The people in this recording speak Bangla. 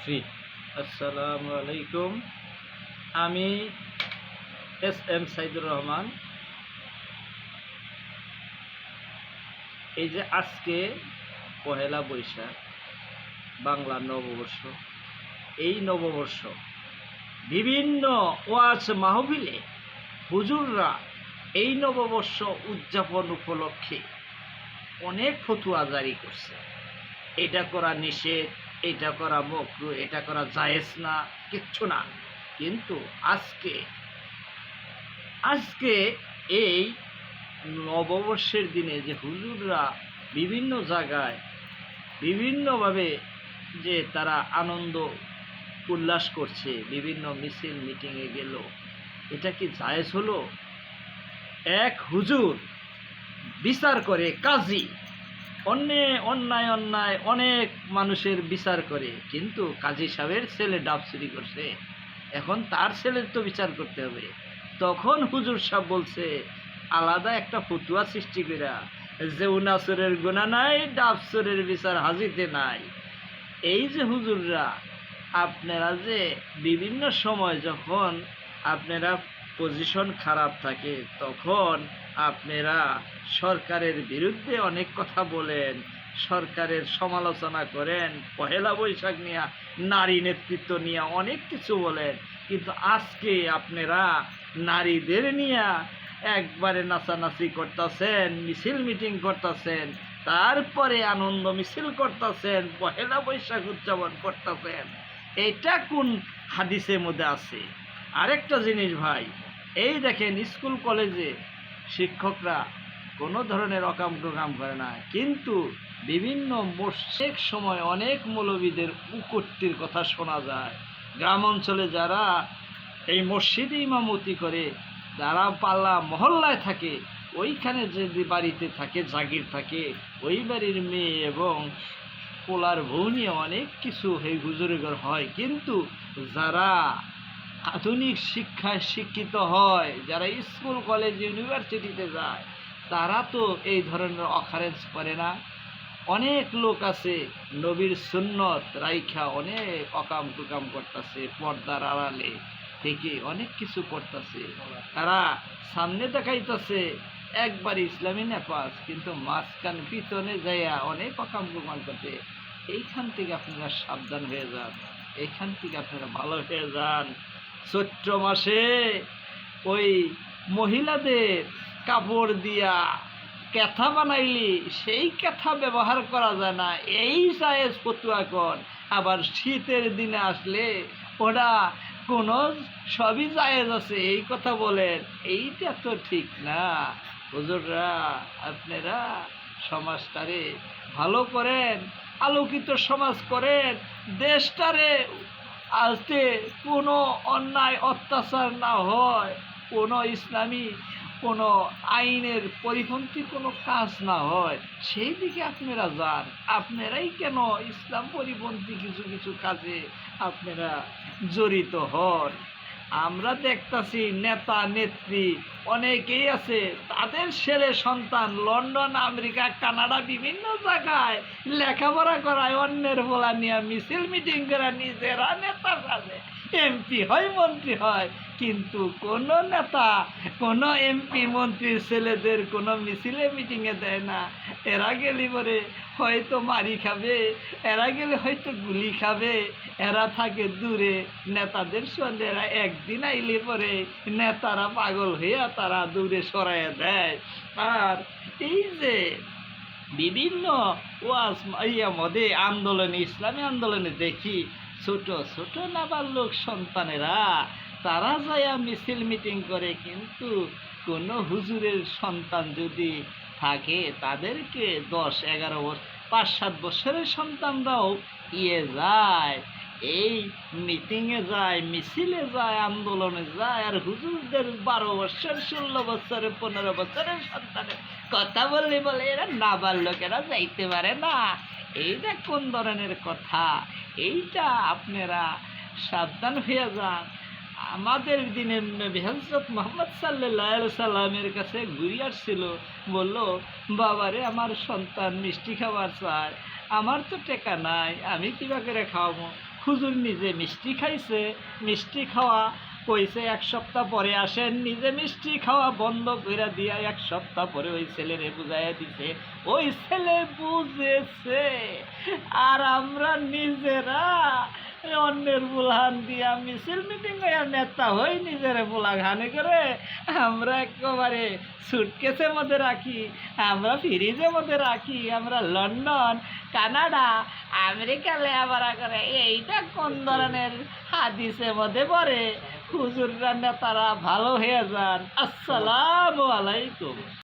ফ্রি। আসসালামু আলাইকুম। আমি এস এম সাইদুর রহমান। এই যে আজকে পহেলা বৈশাখ, বাংলা নববর্ষ। এই নববর্ষ বিভিন্ন ওয়াজ মাহফিলে হুজুররা এই নববর্ষ উদযাপন উপলক্ষে অনেক ফতুয়া জারি করছে। এটা করা নিষেধ, এটা করা মকরুহ, এটা করা জায়েজ না, কিচ্ছু না। কিন্তু আজকে আজকে এই নববর্ষের দিনে যে হুজুররা বিভিন্ন জায়গায় বিভিন্নভাবে যে তারা আনন্দ উল্লাস করছে, বিভিন্ন মিছিল মিটিংয়ে গেল, এটা কি জায়েজ হলো? এক হুজুর বিচার করে, কাজী অন্যায় অন্যায় অনেক মানুষের বিচার করে, কিন্তু কাজী সাহেবের ছেলে ডাব চুরি করছে, এখন তার ছেলের তো বিচার করতে হবে। তখন হুজুর সাহেব বলছে আলাদা একটা ফতুয়া সৃষ্টি করা যে উনাসরের গুণা নাই, ডাব চোরের বিচার হাজিতে নাই। এই যে হুজুররা, আপনারা যে বিভিন্ন সময় যখন আপনারা পজিশন খারাপ থাকে তখন আপনারা সরকারের বিরুদ্ধে অনেক কথা বলেন, সরকারের সমালোচনা করেন, পহেলা বৈশাখ নিয়ে, নারী নেতৃত্ব নিয়ে অনেক কিছু বলেন। কিন্তু আজকে আপনারা নারীদের নিয়ে একবারে নাচানাচি করতেছেন, মিছিল মিটিং করতেছেন, তারপরে আনন্দ মিছিল করতেছেন, পহেলা বৈশাখ উদযাপন করতেছেন। এটা কোন হাদিসের মধ্যে আছে? আরেকটা জিনিস ভাই, এই দেখেন স্কুল কলেজে শিক্ষকরা কোনো ধরনের অকাম টোকাম করে না, কিন্তু বিভিন্ন মসজিদ সময় অনেক মৌলবীদের উকট্টির কথা শোনা যায়। গ্রাম অঞ্চলে যারা এই মসজিদে ইমামতি করে, যারা পাল্লা মহল্লায় থাকে, ওইখানে যদি বাড়িতে থাকে, জাগির থাকে, ওই বাড়ির মেয়ে এবং পোলার বউ নিয়ে অনেক কিছু এই হুজুরের হয়। কিন্তু যারা আধুনিক শিক্ষায় শিক্ষিত হয়, যারা স্কুল কলেজ ইউনিভার্সিটিতে যায়, তারা তো এই ধরনের অকারেন্স করে না। অনেক লোক আছে নবীর সুন্নত রাইখা অনেক অকাম টুকাম করতেছে, পর্দার আড়ালে থেকে অনেক কিছু করতেছে। তারা সামনে দেখাইতেছে একবার ইসলামী নেপাস, কিন্তু মাঝখান পিছনে যাইয়া অনেক অকাম টুকাম করতে। এইখান থেকে আপনারা সাবধান হয়ে যান, এইখান থেকে আপনারা ভালো হয়ে যান। চৈত্র মাসে ওই মহিলাদের কাপড় দিয়া ক্যাথা বানাইলি, সেই ক্যাথা ব্যবহার করা যায় না, এই জায়েজ ফতুয়া কর। আবার শীতের দিনে আসলে ওরা কোনো সবই জায়েজ আছে এই কথা বলেন, এইটা তো ঠিক না। হুজুররা, আপনারা সমাজটারে ভালো করেন, আলোকিত সমাজ করেন, দেশটারে আজকে কোনো অন্যায় অত্যাচার না হয়, কোনো ইসলামী কোনো আইনের পরিপন্থী কোনো কাজ না হয়, সেই দিকে আপনারা যান। আপনারাই কেন ইসলাম পরিপন্থী কিছু কিছু কাজে আপনারা জড়িত হন? আমরা দেখতাছি নেতা নেত্রী অনেকেই আছে, তাদের ছেলে সন্তান লন্ডন, আমেরিকা, কানাডা বিভিন্ন জায়গায় লেখাপড়া করায়, অন্যের বলা নিয়ে মিছিল মিটিং করে নিজেরা নেতা সাজে, এমপি হয়, মন্ত্রী হয়। কিন্তু কোনো নেতা কোনো এমপি মন্ত্রীর ছেলেদের কোনো মিছিলে মিটিংয়ে দেয় না। এরা গেলে পরে হয়তো মারি খাবে, এরা গেলে হয়তো গুলি খাবে, এরা থাকে দূরে। নেতাদের সঙ্গে এরা একদিন আইলে পরে নেতারা পাগল হইয়া তারা দূরে সরাইয়া দেয়। আর এই যে বিভিন্ন ওয়াজ মধ্যে আন্দোলনে, ইসলামী আন্দোলনে দেখি ছোট ছোট নাবালক সন্তানেরা তারা যাইয়া মিছিল মিটিং করে, কিন্তু কোনো হুজুরের সন্তান যদি থাকে তাদেরকে 10-11 বছর, 5-7 বছরের সন্তানরাও যায়, এই মিটিংয়ে যায়, মিছিলে যায়, আন্দোলনে যায়। আর হুজুরদের 12 বছর, 16 বছরের, 15 বছরের সন্তানের কথা বললে বলে এরা নাবালকেরা যাইতে পারে না। এইটা কোন ধরনের কথা? এইটা আপনারা সাবধান হয়ে যান। আমাদের দিনের নবী হযরত মুহাম্মদ সাল্লাল্লাহু আলাইহি সাল্লামের কাছে ঘুরে আসছিল, বলল বাবারে আমার সন্তান মিষ্টি খাবার চায়, আমার তো টাকা নাই, আমি কীভাবে করে খাওয়াবো? হুজুর নিজে মিষ্টি খাইছে, মিষ্টি খাওয়া কইছে 1 সপ্তাহ পরে আসেন, নিজে মিষ্টি খাওয়া বন্ধ কইরা দিয়া 1 সপ্তাহ পরে ওই ছেলেরে বুঝাইয়া দিছে, ওই ছেলে বুঝেছে। আর আমরা নিজেরা অন্যের বুলহান দিয়া মিছিল মিটিং হইয়া নেতা হই, নিজের বুলাঘানি করে আমরা একেবারে সুটকেসের মধ্যে রাখি, আমরা ফ্রিজের মধ্যে রাখি, আমরা লন্ডন, কানাডা, আমেরিকা লেয়াবারা করে। এইটা কোন ধরনের হাদিসের মধ্যে পড়ে? হুজুররা নেতারা ভালো হয়ে যান। আসসালামু আলাইকুম।